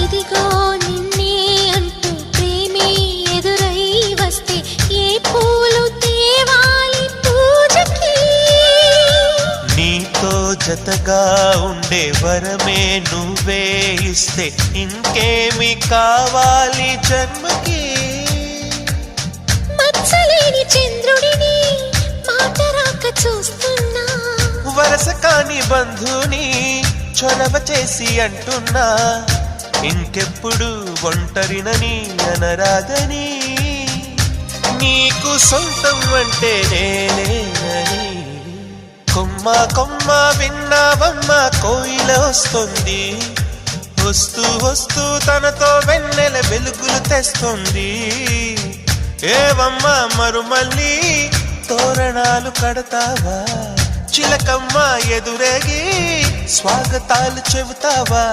ఇదిగో నిన్నే అంటూ ప్రేమే ఎదురై వస్తే ఏ పూలు తేవాలి పూజకి? నీతో జతగా ఉండే వరమే నువ్వే ఇస్తే ఇంకేమి కావాలి జన్మకి? మచ్చలేని చంద్రుడిని మాట రాక చూస్తున్నా, వరస కాని బంధుని చొరవ చేసి అంటున్నా, ఇంకెప్పుడు ఒంటరినని అనరాదని, నీకు సొంతం అంటే నేనేనని. కొమ్మ కొమ్మ విన్నావమ్మ కోయిల వస్తుంది, వస్తూ వస్తూ తనతో వెన్నెల వెలుగులు తెస్తుంది. ఏవమ్మ మరుమల్లి తోరణాలు కడతావా? చిలకమ్మ ఎదురేగి స్వాగతాలు చెబుతావా?